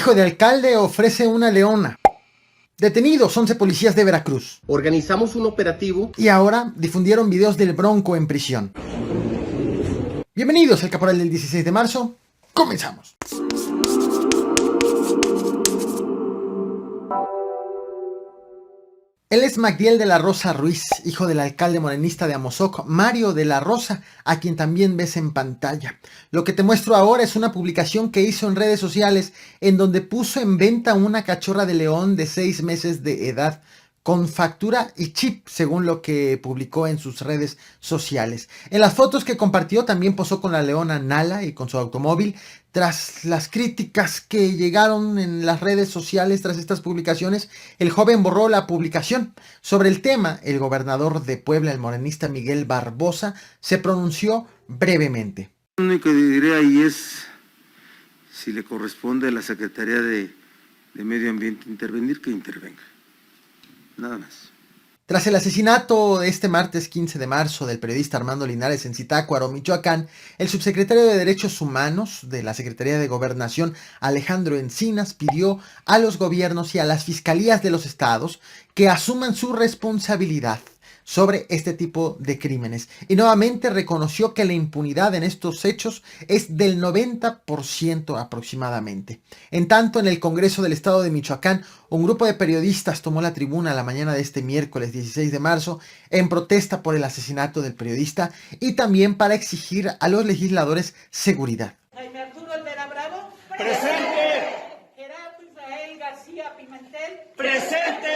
Hijo de alcalde ofrece una leona. Detenidos 11 policías de Veracruz. Organizamos un operativo. Y ahora difundieron videos del Bronco en prisión. Bienvenidos al Caporal del 16 de marzo. Comenzamos. Él es Magdiel de la Rosa Ruiz, hijo del alcalde morenista de Amozoc, Mario de la Rosa, a quien también ves en pantalla. Lo que te muestro ahora es una publicación que hizo en redes sociales en donde puso en venta una cachorra de león de 6 meses de edad, con factura y chip, según lo que publicó en sus redes sociales. En las fotos que compartió también posó con la leona Nala y con su automóvil. Tras las críticas que llegaron en las redes sociales tras estas publicaciones, el joven borró la publicación. Sobre el tema, el gobernador de Puebla, el morenista Miguel Barbosa, se pronunció brevemente. Lo único que diré ahí es si le corresponde a la Secretaría de Medio Ambiente intervenir, que intervenga. Nada más. Tras el asesinato de este martes 15 de marzo del periodista Armando Linares en Zitácuaro, Michoacán, el subsecretario de Derechos Humanos de la Secretaría de Gobernación, Alejandro Encinas, pidió a los gobiernos y a las fiscalías de los estados que asuman su responsabilidad sobre este tipo de crímenes. Y nuevamente reconoció que la impunidad en estos hechos es del 90% aproximadamente. En tanto, en el Congreso del Estado de Michoacán, un grupo de periodistas tomó la tribuna la mañana de este miércoles 16 de marzo en protesta por el asesinato del periodista y también para exigir a los legisladores seguridad. Jaime Arturo Olvera Bravo. ¡Presente! Gerardo Israel García Pimentel. ¡Presente!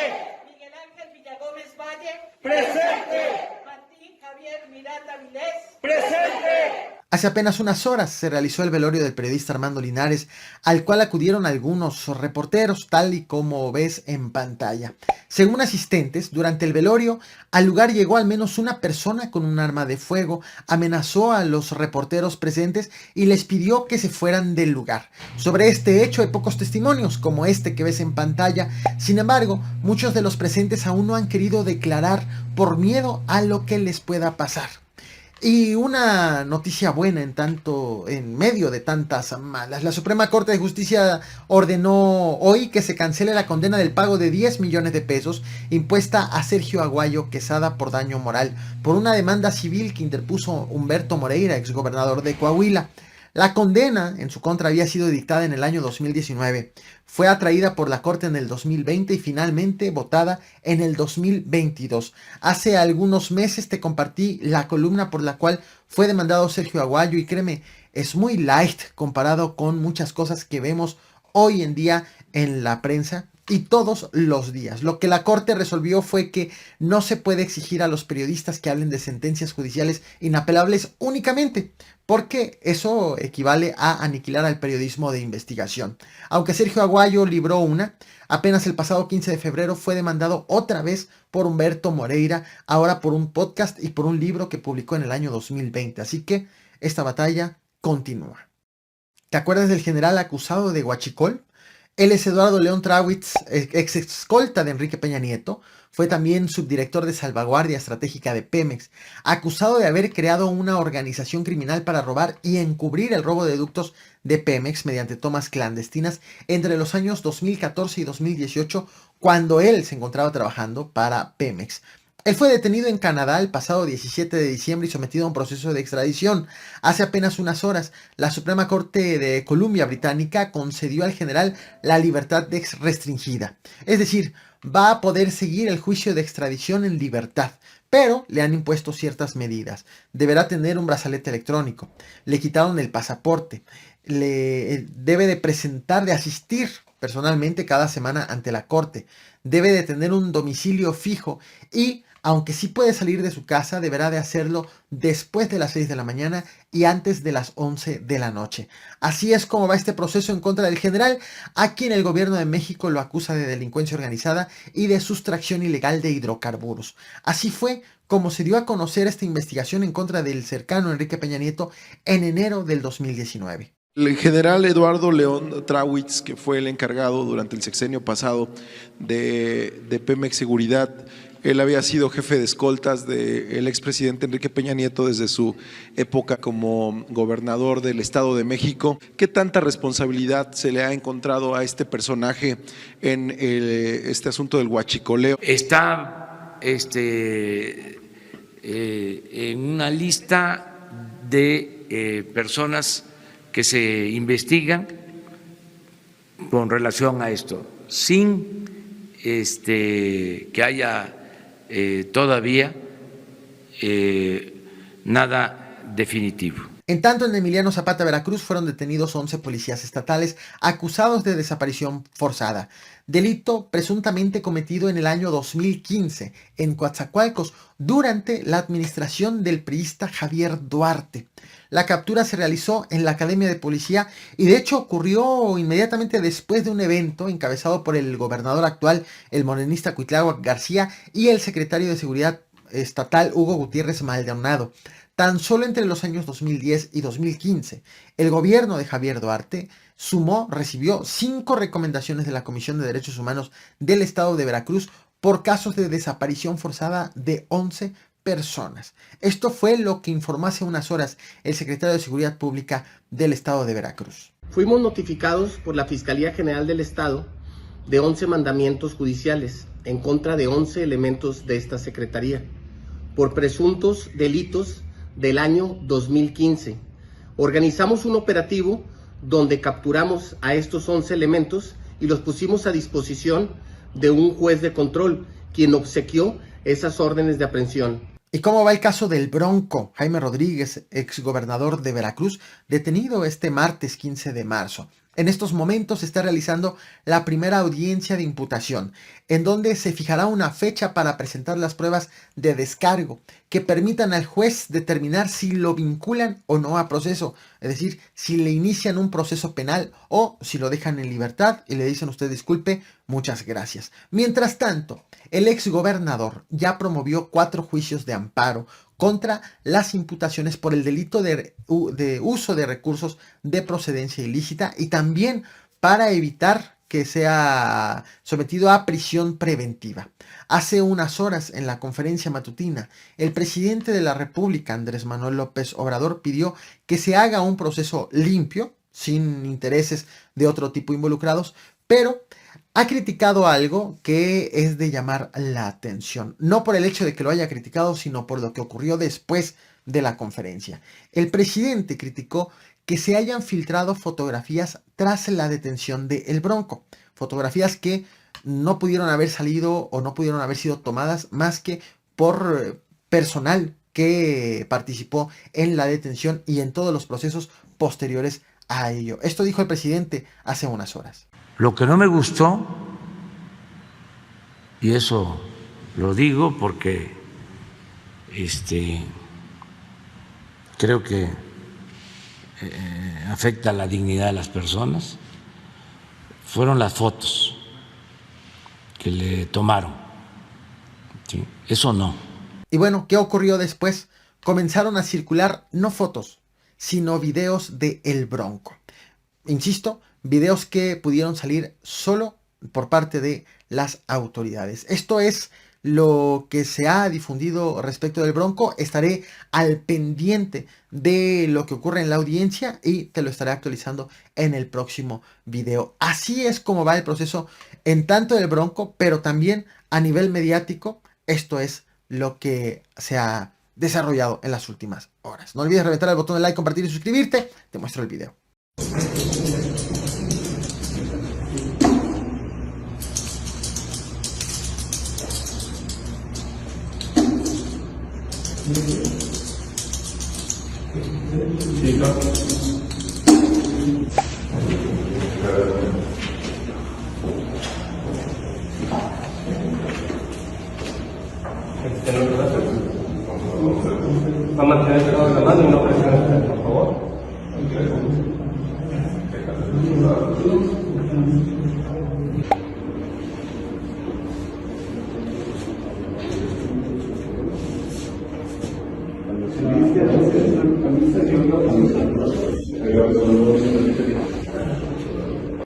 Miguel Ángel Villagómez Valle. ¡Presente! Martín Javier Miranda Vilés. ¡Presente! Hace apenas unas horas se realizó el velorio del periodista Armando Linares, al cual acudieron algunos reporteros, tal y como ves en pantalla. Según asistentes, durante el velorio, al lugar llegó al menos una persona con un arma de fuego, amenazó a los reporteros presentes y les pidió que se fueran del lugar. Sobre este hecho hay pocos testimonios, como este que ves en pantalla. Sin embargo, muchos de los presentes aún no han querido declarar por miedo a lo que les pueda pasar. Y una noticia buena en medio de tantas malas. La Suprema Corte de Justicia ordenó hoy que se cancele la condena del pago de 10 millones de pesos impuesta a Sergio Aguayo Quesada por daño moral por una demanda civil que interpuso Humberto Moreira, exgobernador de Coahuila. La condena en su contra había sido dictada en el año 2019, fue atraída por la Corte en el 2020 y finalmente votada en el 2022. Hace algunos meses te compartí la columna por la cual fue demandado Sergio Aguayo y créeme, es muy light comparado con muchas cosas que vemos hoy en día en la prensa y todos los días. Lo que la Corte resolvió fue que no se puede exigir a los periodistas que hablen de sentencias judiciales inapelables únicamente, porque eso equivale a aniquilar al periodismo de investigación. Aunque Sergio Aguayo libró una, apenas el pasado 15 de febrero fue demandado otra vez por Humberto Moreira, ahora por un podcast y por un libro que publicó en el año 2020. Así que esta batalla continúa. ¿Te acuerdas del general acusado de huachicol? Él es Eduardo León Trawitz, ex escolta de Enrique Peña Nieto. Fue también subdirector de salvaguardia estratégica de Pemex, acusado de haber creado una organización criminal para robar y encubrir el robo de ductos de Pemex mediante tomas clandestinas entre los años 2014 y 2018, cuando él se encontraba trabajando para Pemex. Él fue detenido en Canadá el pasado 17 de diciembre y sometido a un proceso de extradición. Hace apenas unas horas, la Suprema Corte de Columbia Británica concedió al general la libertad restringida. Es decir, va a poder seguir el juicio de extradición en libertad, pero le han impuesto ciertas medidas. Deberá tener un brazalete electrónico, le quitaron el pasaporte, debe de asistir personalmente cada semana ante la corte, debe de tener un domicilio fijo y, aunque sí puede salir de su casa, deberá de hacerlo después de las 6 de la mañana y antes de las 11 de la noche. Así es como va este proceso en contra del general, a quien el gobierno de México lo acusa de delincuencia organizada y de sustracción ilegal de hidrocarburos. Así fue como se dio a conocer esta investigación en contra del cercano Enrique Peña Nieto en enero del 2019. El general Eduardo León Trawitz, que fue el encargado durante el sexenio pasado de Pemex Seguridad, Él había sido jefe de escoltas del expresidente Enrique Peña Nieto desde su época como gobernador del Estado de México. ¿Qué tanta responsabilidad se le ha encontrado a este personaje en este asunto del huachicoleo? Está en una lista de personas que se investigan con relación a esto, sin que haya todavía nada definitivo. En tanto, en Emiliano Zapata, Veracruz, fueron detenidos 11 policías estatales acusados de desaparición forzada, delito presuntamente cometido en el año 2015 en Coatzacoalcos durante la administración del priista Javier Duarte. La captura se realizó en la Academia de Policía y de hecho ocurrió inmediatamente después de un evento encabezado por el gobernador actual, el morenista Cuitláhuac García, y el secretario de Seguridad Estatal, Hugo Gutiérrez Maldonado. Tan solo entre los años 2010 y 2015, el gobierno de Javier Duarte recibió 5 recomendaciones de la Comisión de Derechos Humanos del Estado de Veracruz por casos de desaparición forzada de 11 personas. Esto fue lo que informó hace unas horas el secretario de Seguridad Pública del Estado de Veracruz. Fuimos notificados por la Fiscalía General del Estado de 11 mandamientos judiciales en contra de 11 elementos de esta Secretaría por presuntos delitos del año 2015. Organizamos un operativo donde capturamos a estos 11 elementos y los pusimos a disposición de un juez de control, quien obsequió esas órdenes de aprehensión. ¿Y cómo va el caso del Bronco? Jaime Rodríguez, exgobernador de Veracruz, detenido este martes 15 de marzo. En estos momentos se está realizando la primera audiencia de imputación, en donde se fijará una fecha para presentar las pruebas de descargo que permitan al juez determinar si lo vinculan o no a proceso, es decir, si le inician un proceso penal o si lo dejan en libertad y le dicen usted disculpe, muchas gracias. Mientras tanto, el exgobernador ya promovió 4 juicios de amparo contra las imputaciones por el delito de uso de recursos de procedencia ilícita y también para evitar que sea sometido a prisión preventiva. Hace unas horas, en la conferencia matutina, el presidente de la República, Andrés Manuel López Obrador, pidió que se haga un proceso limpio, sin intereses de otro tipo involucrados, pero ha criticado algo que es de llamar la atención, no por el hecho de que lo haya criticado, sino por lo que ocurrió después de la conferencia. El presidente criticó que se hayan filtrado fotografías tras la detención de El Bronco, fotografías que no pudieron haber salido o no pudieron haber sido tomadas más que por personal que participó en la detención y en todos los procesos posteriores a ello. Esto dijo el presidente hace unas horas. Lo que no me gustó, y eso lo digo porque creo que afecta la dignidad de las personas, fueron las fotos que le tomaron. ¿Sí? Eso no. Y bueno, ¿qué ocurrió después? Comenzaron a circular no fotos, sino videos de El Bronco. Insisto, videos que pudieron salir solo por parte de las autoridades. Esto es lo que se ha difundido respecto del Bronco. Estaré al pendiente de lo que ocurre en la audiencia y te lo estaré actualizando en el próximo video. Así es como va el proceso en tanto del Bronco, pero también a nivel mediático. Esto es lo que se ha desarrollado en las últimas horas. No olvides reventar el botón de like, compartir y suscribirte. Te muestro el video. Va a mantener pegado la mano y no presionar, por favor.